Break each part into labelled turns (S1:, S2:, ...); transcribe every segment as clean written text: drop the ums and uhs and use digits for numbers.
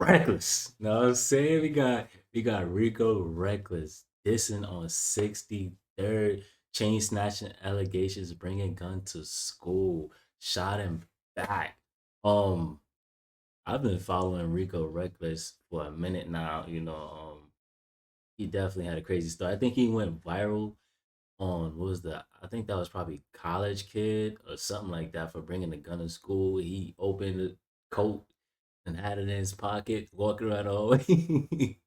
S1: Recklezz. Know what I'm saying? We got Rico Recklezz dissing on 63rd, chain snatching allegations, bringing gun to school, shot him back. Um, I've been following Rico Recklezz for a minute now. He definitely had a crazy start. I think he went viral on what was the I think that was probably College Kid or something like that for bringing the gun to school. He opened the coat and had it in his pocket, walking around all the way,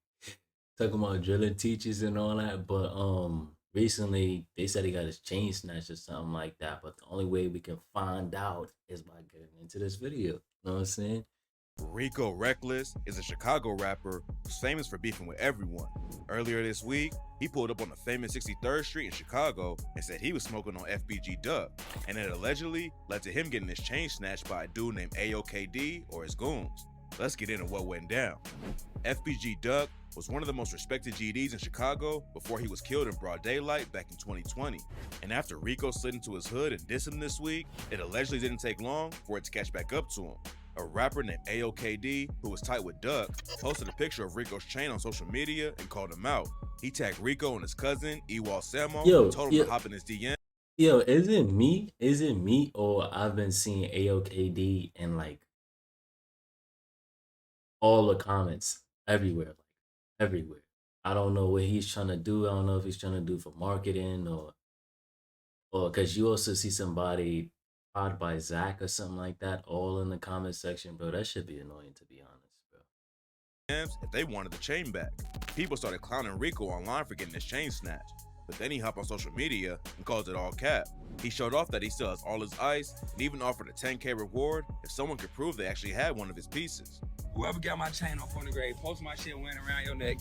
S1: talking about drilling teachers and all that. But recently they said he got his chain snatched or something like that. But the only way we can find out is by getting into this video. You know what I'm saying?
S2: Rico Recklezz is a Chicago rapper who's famous for beefing with everyone. Earlier this week, he pulled up on the famous 63rd Street in Chicago and said he was smoking on FBG Duck, and it allegedly led to him getting his chain snatched by a dude named AOKD or his goons. Let's get into what went down. FBG Duck was one of the most respected GDs in Chicago before he was killed in broad daylight back in 2020. And after Rico slid into his hood and dissed him this week, it allegedly didn't take long for it to catch back up to him. A rapper named AOKD, who was tight with Duck, posted a picture of Rico's chain on social media and called him out. He tagged Rico and his cousin, Ewol Samo, and told him to hop in his DM.
S1: Yo, is it me, or I've been seeing AOKD in like all the comments everywhere, everywhere. I don't know what he's trying to do. I don't know if he's trying to do for marketing or because you also see somebody pod by Zach or something like that, all in the comment section, bro. That should be annoying, to be honest, bro.
S2: If they wanted the chain back, people started clowning Rico online for getting his chain snatched. But then he hopped on social media and called it all cap. He showed off that he still has all his ice and even offered a 10K reward if someone could prove they actually had one of his pieces.
S3: Whoever got my chain off on the grave, post my shit wearing around your neck,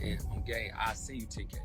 S3: and on game, I'll see you 10K.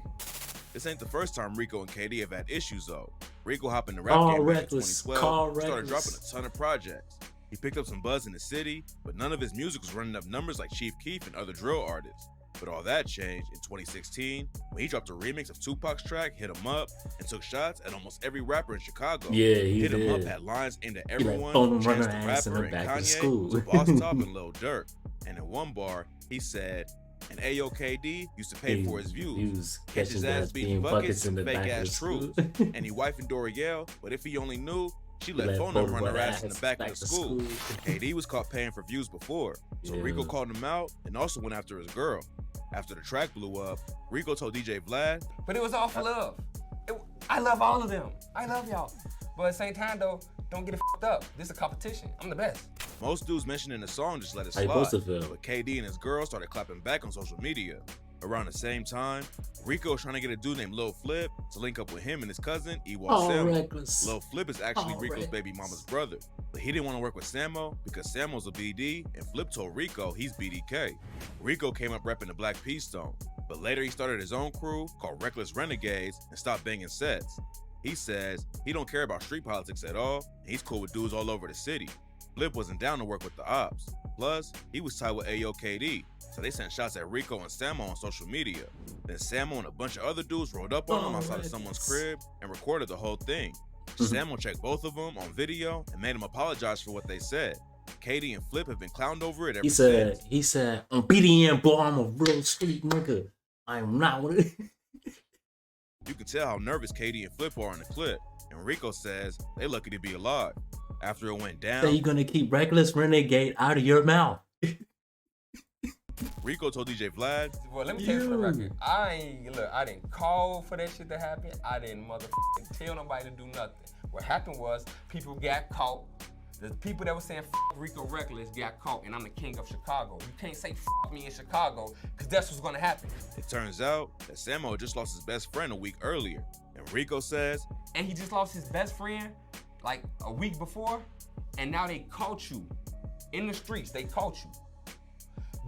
S2: This ain't the first time Rico and KD have had issues though. Rico hopped in the rap game back in 2012 and started dropping a ton of projects. He picked up some buzz in the city, but none of his music was running up numbers like Chief Keef and other drill artists. But all that changed in 2016 when he dropped a remix of Tupac's track, Hit 'Em Up, and took shots at almost every rapper in Chicago.
S1: Yeah, he
S2: Hit 'Em
S1: did.
S2: Up had lines aimed at everyone,
S1: phone
S2: Chance
S1: runner
S2: the
S1: ass in
S2: Rapper
S1: the
S2: and
S1: back of
S2: Kanye,
S1: school.
S2: to Boss Top and Lil Durk. And in one bar, he said, and AOKD used to pay for his views, catch his ass beating buckets in the fake ass truth. And he wifing Dorielle, but if he only knew, she let phone him run her ass in the back of the school. KD was caught paying for views before, so Rico called him out and also went after his girl. After the track blew up, Rico told DJ Vlad,
S3: but it was all for love. I love all of them. I love y'all. But at the same time though, don't get it f***ed up. This is a competition. I'm the best.
S2: Most dudes mentioned in the song just let it
S1: How you
S2: slide,
S1: supposed to feel?
S2: but KD and his girl started clapping back on social media. Around the same time, Rico was trying to get a dude named Lil Flip to link up with him and his cousin, Ewol Samo.
S1: Recklezz.
S2: Lil Flip is actually Rico's
S1: Recklezz.
S2: baby mama's brother, but he didn't want to work with Samo because Samo's a BD and Flip told Rico he's BDK. Rico came up repping the Black Peace Stone, but later he started his own crew called Recklezz Renegades and stopped banging sets. He says he don't care about street politics at all, and he's cool with dudes all over the city. Flip wasn't down to work with the ops. Plus, he was tied with AOKD, so they sent shots at Rico and Samo on social media. Then Samo and a bunch of other dudes rolled up on him outside of someone's crib and recorded the whole thing. Samo checked both of them on video and made them apologize for what they said. KD and Flip have been clowned over it ever since.
S1: He said, I'm BDM, boy, I'm a real street nigga. I'm not with it.
S2: You can tell how nervous KD and Flip are in the clip, and Rico says they lucky to be alive. After it went down,
S1: So you gonna keep Recklezz Renegade out of your mouth?
S2: Rico told DJ Vlad,
S3: Well, let me tell you for the record. I didn't call for that shit to happen. I didn't motherfucking tell nobody to do nothing. What happened was people got caught. The people that were saying F Rico Recklezz got caught, and I'm the king of Chicago. You can't say F me in Chicago, because that's what's gonna happen.
S2: it turns out that Samo just lost his best friend a week earlier, and Rico says,
S3: And he just lost his best friend like a week before, and now they caught you. In the streets, they caught you.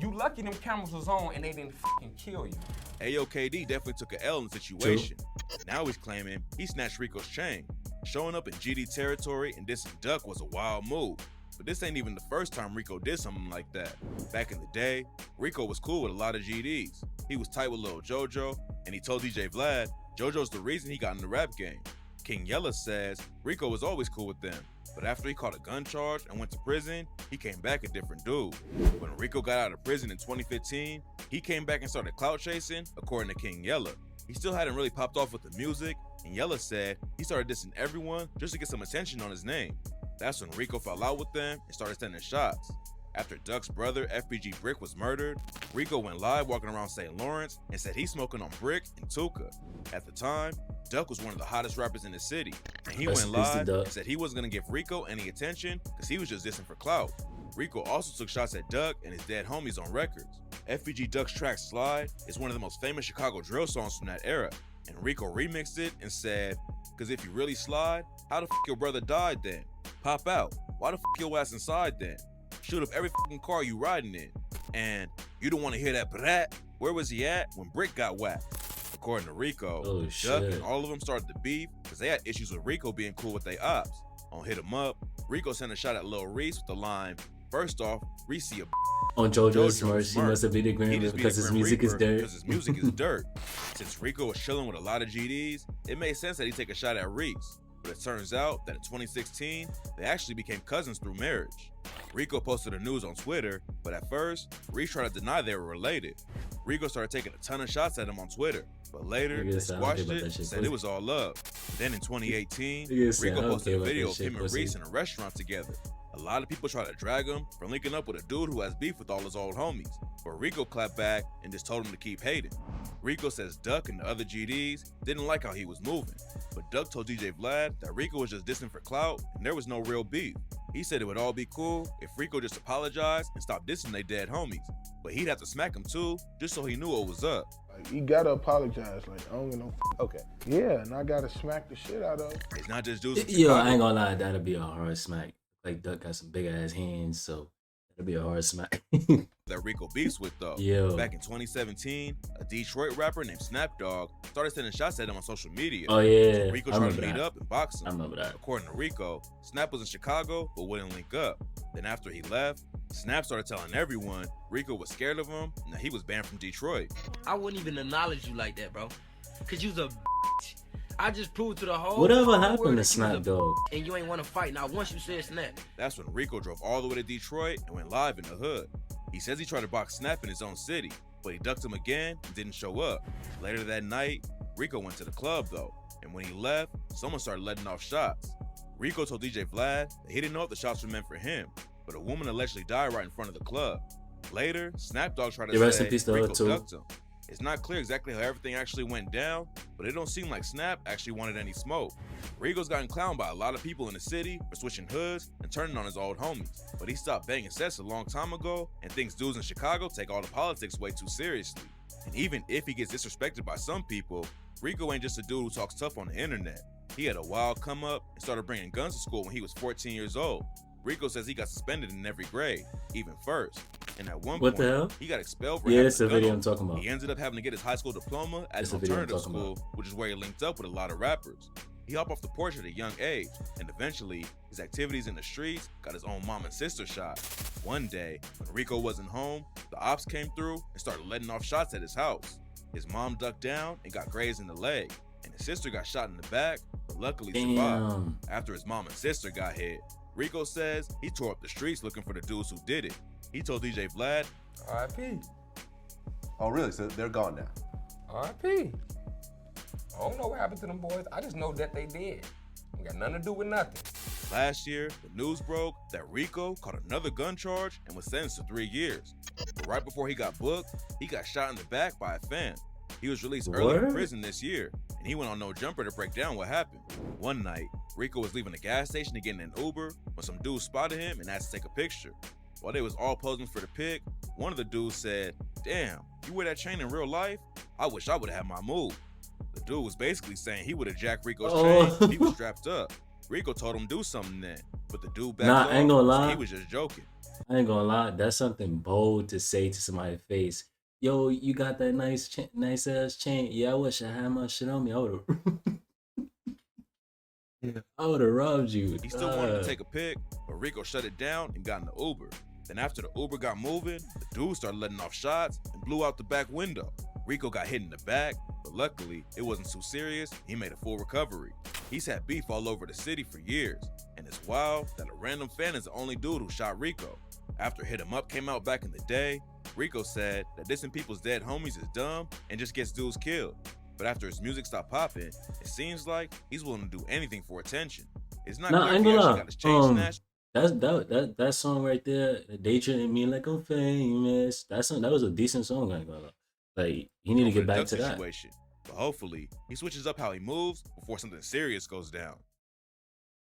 S3: You lucky them cameras was on and they didn't fucking kill you.
S2: AOKD definitely took an L in the situation. Now he's claiming he snatched Rico's chain. Showing up in GD territory and dissing Duck was a wild move. But this ain't even the first time Rico did something like that. Back in the day, Rico was cool with a lot of GDs. He was tight with Lil JoJo, and he told DJ Vlad, JoJo's the reason he got in the rap game. King Yella says Rico was always cool with them, But after he caught a gun charge and went to prison, he came back a different dude. When Rico got out of prison in 2015, he came back and started clout chasing, according to King Yella. He still hadn't really popped off with the music, and Yella said he started dissing everyone just to get some attention on his name. That's when Rico fell out with them and started sending shots. After Duck's brother, FBG Brick, was murdered, Rico went live walking around St. Lawrence and said he's smoking on Brick and Tuka. At the time, Duck was one of the hottest rappers in the city, and he went live and said he wasn't going to give Rico any attention because he was just dissing for clout. Rico also took shots at Duck and his dead homies on records. FBG Duck's track Slide is one of the most famous Chicago drill songs from that era, and Rico remixed it and said, "Cause if you really slide, how the f your brother died then? Pop out, why the f your ass inside then? Shoot up every fucking car you riding in. And you don't want to hear that brat? Where was he at when Brick got whacked?" According to Rico, Duck and all of them started the beef because they had issues with Rico being cool with their ops. On Hit 'Em Up, Rico sent a shot at Lil Reese with the line, "First off, Reese a
S1: on JoJo's merch, he must have been agreeing because his music is dirt.
S2: Because his music is dirt. Since Rico was chilling with a lot of GDs, it made sense that he take a shot at Reese. But it turns out that in 2016, they actually became cousins through marriage. Rico posted the news on Twitter, but at first, Reese tried to deny they were related. Rico started taking a ton of shots at him on Twitter, but later, they squashed it and said it was all love. Then in 2018, Rico posted a video of him and Reese in a restaurant together. A lot of people try to drag him for linking up with a dude who has beef with all his old homies, but Rico clapped back and just told him to keep hating. Rico says Duck and the other GDs didn't like how he was moving, but Duck told DJ Vlad that Rico was just dissing for clout and there was no real beef. He said it would all be cool if Rico just apologized and stopped dissing they dead homies, but he'd have to smack him too, just so he knew what was up.
S4: Like, you gotta apologize, like, I don't get no
S5: Okay.
S4: Yeah, and I gotta smack the shit out of him.
S2: It's not just dudes.
S1: Yo, I ain't gonna lie, that'll be a hard smack. Like Duck got some big ass hands, so that'll be a hard smack.
S2: That Rico beefs with though.
S1: Yo.
S2: Back in 2017, a Detroit rapper named Snapdog started sending shots at him on social media.
S1: Oh yeah,
S2: So Rico tried to meet up and box him.
S1: I remember that.
S2: According to Rico, Snap was in Chicago but wouldn't link up. Then after he left, Snap started telling everyone Rico was scared of him and that he was banned from Detroit.
S6: I wouldn't even acknowledge you like that, bro. Cause you's a bitch. I just proved to the whole
S1: Whatever
S6: world
S1: happened to
S6: that you was a
S1: Snapdog?
S6: and you ain't want to fight. Now once you said Snap.
S2: That's when Rico drove all the way to Detroit and went live in the hood. He says he tried to box Snap in his own city, but he ducked him again and didn't show up. Later that night, Rico went to the club though, and when he left, someone started letting off shots. Rico told DJ Vlad that he didn't know if the shots were meant for him, but a woman allegedly died right in front of the club. Later, Snapdog tried to
S1: rest in
S2: say
S1: peace to her,
S2: Rico
S1: too.
S2: ducked him. It's not clear exactly how everything actually went down, but it don't seem like Snap actually wanted any smoke. Rico's gotten clowned by a lot of people in the city for switching hoods and turning on his old homies, but he stopped banging sets a long time ago and thinks dudes in Chicago take all the politics way too seriously. And even if he gets disrespected by some people, Rico ain't just a dude who talks tough on the internet. He had a wild come up and started bringing guns to school when he was 14 years old. Rico says he got suspended in every grade, even first. And at one
S1: What
S2: point,
S1: the hell?
S2: he got expelled for
S1: Yeah,
S2: having
S1: that's the
S2: a gun
S1: video
S2: on
S1: I'm talking about.
S2: He ended up having to get his high school diploma at
S1: That's
S2: an
S1: the video I'm
S2: alternative
S1: talking
S2: school,
S1: about.
S2: which is where he linked up with a lot of rappers. He hopped off the porch at a young age, and eventually, his activities in the streets got his own mom and sister shot. One day, when Rico wasn't home, the ops came through and started letting off shots at his house. His mom ducked down and got grazed in the leg, and his sister got shot in the back, but luckily survived.
S1: Damn.
S2: After his mom and sister got hit, Rico says he tore up the streets looking for the dudes who did it. He told DJ Vlad,
S3: R.I.P.
S5: Oh, really? So they're gone now.
S3: R.I.P. I don't know what happened to them boys. I just know that they did. It got nothing to do with nothing.
S2: last year, the news broke that Rico caught another gun charge and was sentenced to 3 years. But right before he got booked, he got shot in the back by a fan. He was released early from prison this year, and he went on No Jumper to break down what happened. One night, Rico was leaving the gas station to get in an Uber when some dudes spotted him and asked to take a picture. While they was all posing for the pic, one of the dudes said, "Damn, you wear that chain in real life? I wish I would've had my move." The dude was basically saying he would've jacked Rico's chain if he was strapped up. Rico told him do something then, but the dude backed off,
S1: I ain't gonna lie.
S2: he was just joking.
S1: I ain't gonna lie, that's something bold to say to somebody's face. Yo, you got that nice ass chain. Yeah, I wish I had my shit on me. I would've I would've robbed you.
S2: He still wanted to take a pic, but Rico shut it down and got in the Uber. Then after the Uber got moving, the dude started letting off shots and blew out the back window. Rico got hit in the back, but luckily it wasn't too serious. He made a full recovery. He's had beef all over the city for years, And it's wild that a random fan is the only dude who shot Rico. After Hit 'Em Up came out back in the day, Rico said that dissing people's dead homies is dumb and just gets dudes killed. But after his music stopped popping, it seems like he's willing to do anything for attention. It's not
S1: Nah, I
S2: clear if
S1: ain't
S2: he
S1: gonna
S2: actually
S1: lie.
S2: got his chain snatched.
S1: That song right there, they treating me like I'm famous. That was a decent song. I ain't gonna lie. Like he need to
S2: Over
S1: get
S2: the
S1: back
S2: duck
S1: to that.
S2: situation. But hopefully, he switches up how he moves before something serious goes down.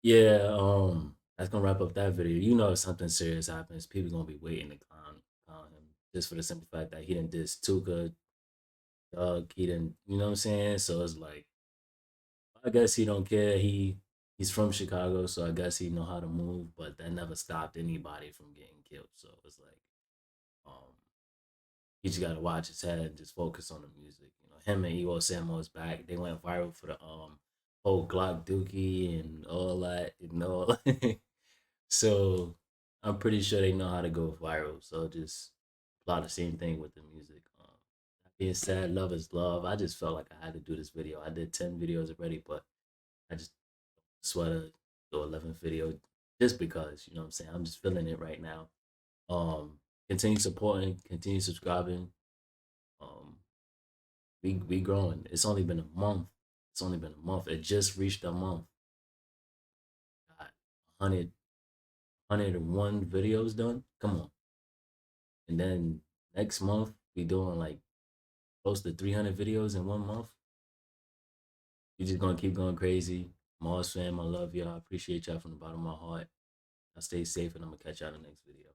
S1: Yeah, that's gonna wrap up that video. You know, if something serious happens, people gonna be waiting to clown him just for the simple fact that he didn't diss Tuka, Doug. He didn't, you know what I'm saying? So it's like, I guess he don't care. He's from Chicago, so I guess he know how to move. But that never stopped anybody from getting killed. So it's like, um, he just gotta watch his head and just focus on the music. You know, him and Ewol Samo is back. They went viral for the whole Glock Dookie and all that, you know. So I'm pretty sure they know how to go viral. So just apply the same thing with the music. That being said, love is love. I just felt like I had to do this video. I did 10 videos already, but I just swear to do 11th video just because, you know what I'm saying? I'm just feeling it right now. Continue supporting, continue subscribing. Um, we growing. It's only been a month. It's only been a month. It just reached a month. Got 101 videos done. Come on. And then next month we doing like close to 300 videos in 1 month. We just gonna keep going crazy. Mars fam, I love y'all. I appreciate y'all from the bottom of my heart. I stay safe and I'm gonna catch y'all in the next video.